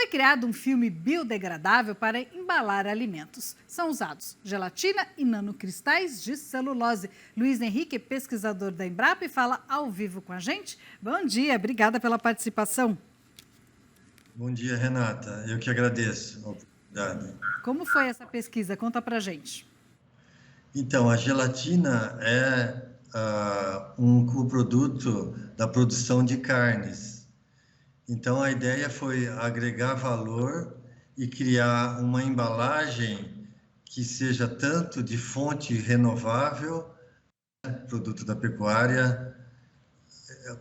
Foi criado um filme biodegradável para embalar alimentos. São usados gelatina e nanocristais de celulose. Luiz Henrique, pesquisador da Embrapa, fala ao vivo com a gente. Bom dia, obrigada pela participação. Bom dia, Renata. Eu que agradeço a oportunidade. Como foi essa pesquisa? Conta pra gente. Então, a gelatina é um coproduto da produção de carnes. Então, a ideia foi agregar valor e criar uma embalagem que seja tanto de fonte renovável, produto da pecuária,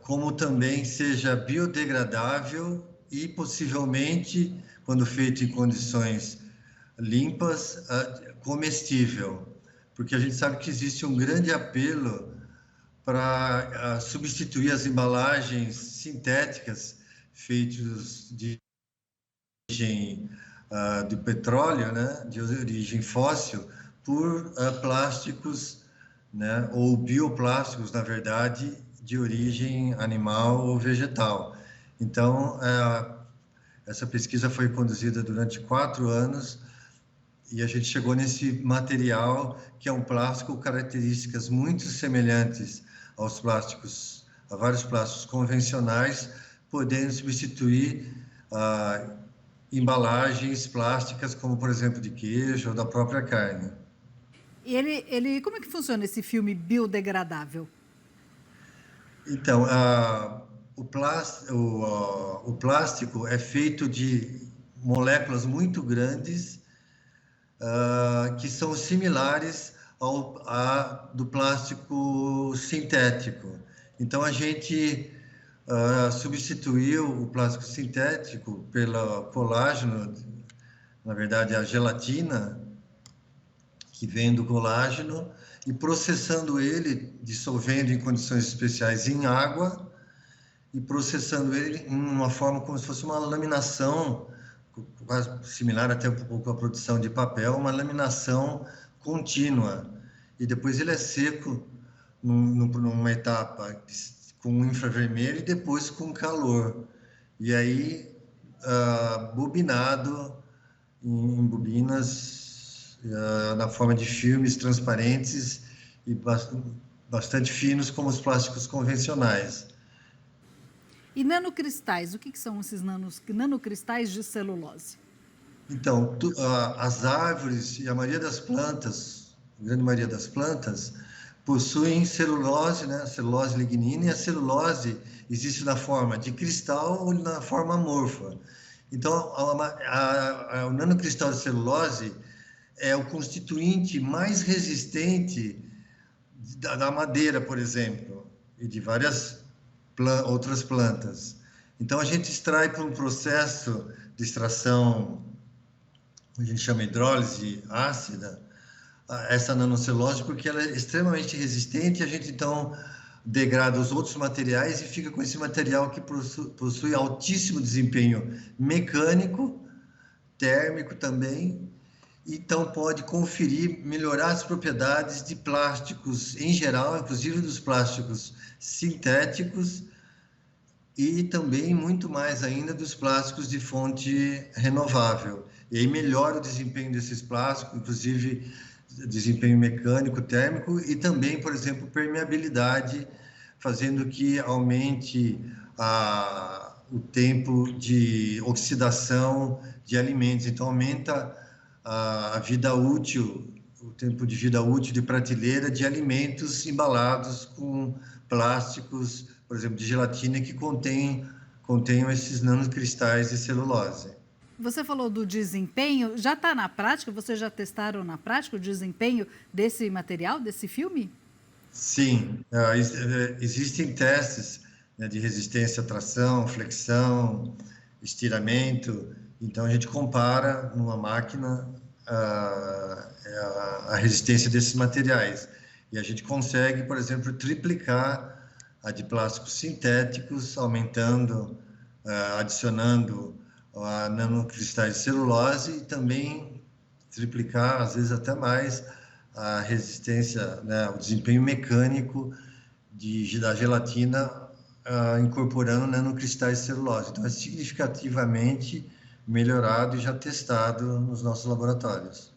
como também seja biodegradável e possivelmente, quando feito em condições limpas, comestível. Porque a gente sabe que existe um grande apelo para substituir as embalagens sintéticas feitas de origem do petróleo, né, de origem fóssil, por plásticos, né, ou bioplásticos, na verdade, de origem animal ou vegetal. Então, essa pesquisa foi conduzida durante 4 anos e a gente chegou nesse material que é um plástico com características muito semelhantes aos plásticos, a vários plásticos convencionais, podendo substituir embalagens plásticas, como por exemplo de queijo ou da própria carne. E como é que funciona esse filme biodegradável? Então, o plástico é feito de moléculas muito grandes que são similares do plástico sintético. Então, a gente substituiu o plástico sintético pelo colágeno, na verdade, a gelatina, que vem do colágeno, e processando ele, dissolvendo em condições especiais em água, e processando ele em uma forma como se fosse uma laminação, quase similar até um pouco à produção de papel, uma laminação contínua. E depois ele é seco numa etapa com infravermelho e depois com calor. E aí, bobinado em bobinas na forma de filmes transparentes e bastante finos, como os plásticos convencionais. E nanocristais, o que são esses nanocristais de celulose? Então, as árvores e a maioria das plantas, a grande maioria das plantas, possuem celulose, né? Celulose lignina, e a celulose existe na forma de cristal ou na forma amorfa. Então, o nanocristal de celulose é o constituinte mais resistente da madeira, por exemplo, e de várias outras plantas. Então, a gente extrai por um processo de extração, a gente chama hidrólise ácida, essa nanocelulose, porque ela é extremamente resistente, e a gente, então, degrada os outros materiais e fica com esse material que possui altíssimo desempenho mecânico, térmico também, então pode conferir, melhorar as propriedades de plásticos em geral, inclusive dos plásticos sintéticos, e também muito mais ainda dos plásticos de fonte renovável. E aí melhora o desempenho desses plásticos, inclusive desempenho mecânico, térmico, e também, por exemplo, permeabilidade, fazendo que aumente o tempo de oxidação de alimentos. Então, aumenta a vida útil, o tempo de vida útil de prateleira de alimentos embalados com plásticos, por exemplo, de gelatina, que contenham esses nanocristais de celulose. Você falou do desempenho, já está na prática? Vocês já testaram na prática o desempenho desse material, desse filme? Sim, existem testes, né, de resistência à tração, flexão, estiramento. Então, a gente compara numa máquina a resistência desses materiais. E a gente consegue, por exemplo, triplicar a de plásticos sintéticos, aumentando, adicionando a nanocristais de celulose, e também triplicar, às vezes até mais, a resistência, né, o desempenho mecânico da gelatina, incorporando nanocristais de celulose. Então, é significativamente melhorado e já testado nos nossos laboratórios.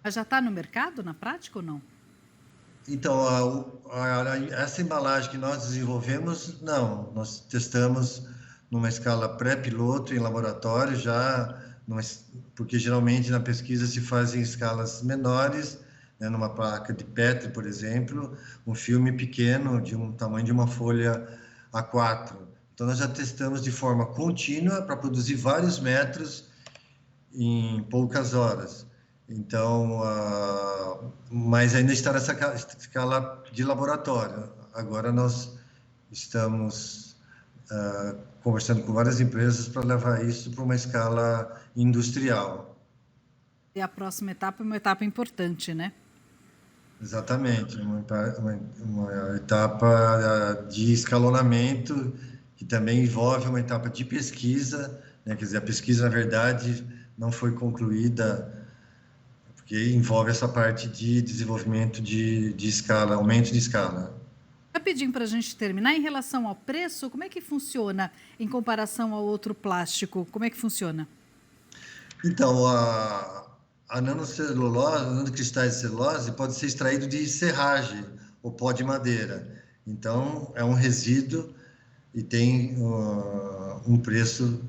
Mas já está no mercado, na prática, ou não? Então, essa embalagem que nós desenvolvemos, não, nós testamos numa escala pré-piloto em laboratório, porque geralmente na pesquisa se faz em escalas menores, né, numa placa de Petri, por exemplo, um filme pequeno, de um tamanho de uma folha A4. Então, nós já testamos de forma contínua para produzir vários metros em poucas horas. Então, mas ainda está nessa escala de laboratório. Agora nós estamos conversando com várias empresas para levar isso para uma escala industrial. E a próxima etapa é uma etapa importante, né? Exatamente, uma etapa de escalonamento que também envolve uma etapa de pesquisa, né? Quer dizer, a pesquisa, na verdade, não foi concluída, porque envolve essa parte de desenvolvimento de escala, aumento de escala. Rapidinho para a gente terminar, em relação ao preço, como é que funciona em comparação ao outro plástico? Como é que funciona? Então, a nanocelulose, nanocristais de celulose, pode ser extraído de serragem ou pó de madeira. Então, é um resíduo e tem um preço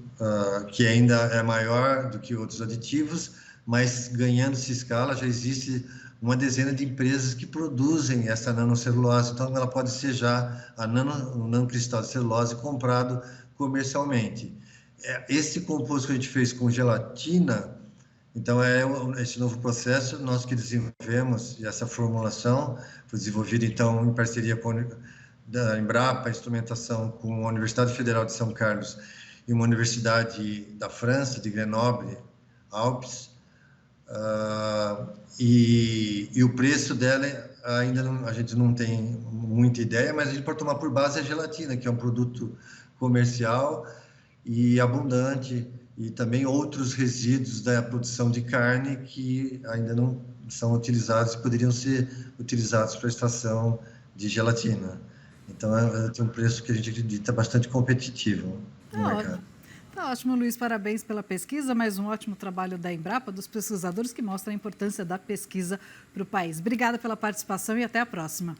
que ainda é maior do que outros aditivos, mas ganhando-se escala, já existe uma dezena de empresas que produzem essa nanocelulose, então ela pode ser já o nanocristal de celulose comprado comercialmente. Esse composto que a gente fez com gelatina, então esse novo processo, nós que desenvolvemos, e essa formulação foi desenvolvida então em parceria com da Embrapa, instrumentação com a Universidade Federal de São Carlos e uma universidade da França, de Grenoble, Alpes, e o preço dela ainda a gente não tem muita ideia, mas a gente pode tomar por base a gelatina, que é um produto comercial e abundante, e também outros resíduos da produção de carne que ainda não são utilizados e poderiam ser utilizados para a extração de gelatina. Então, tem um preço que a gente acredita bastante competitivo no mercado. Tá ótimo, Luiz. Parabéns pela pesquisa. Mais um ótimo trabalho da Embrapa, dos pesquisadores, que mostra a importância da pesquisa para o país. Obrigada pela participação e até a próxima.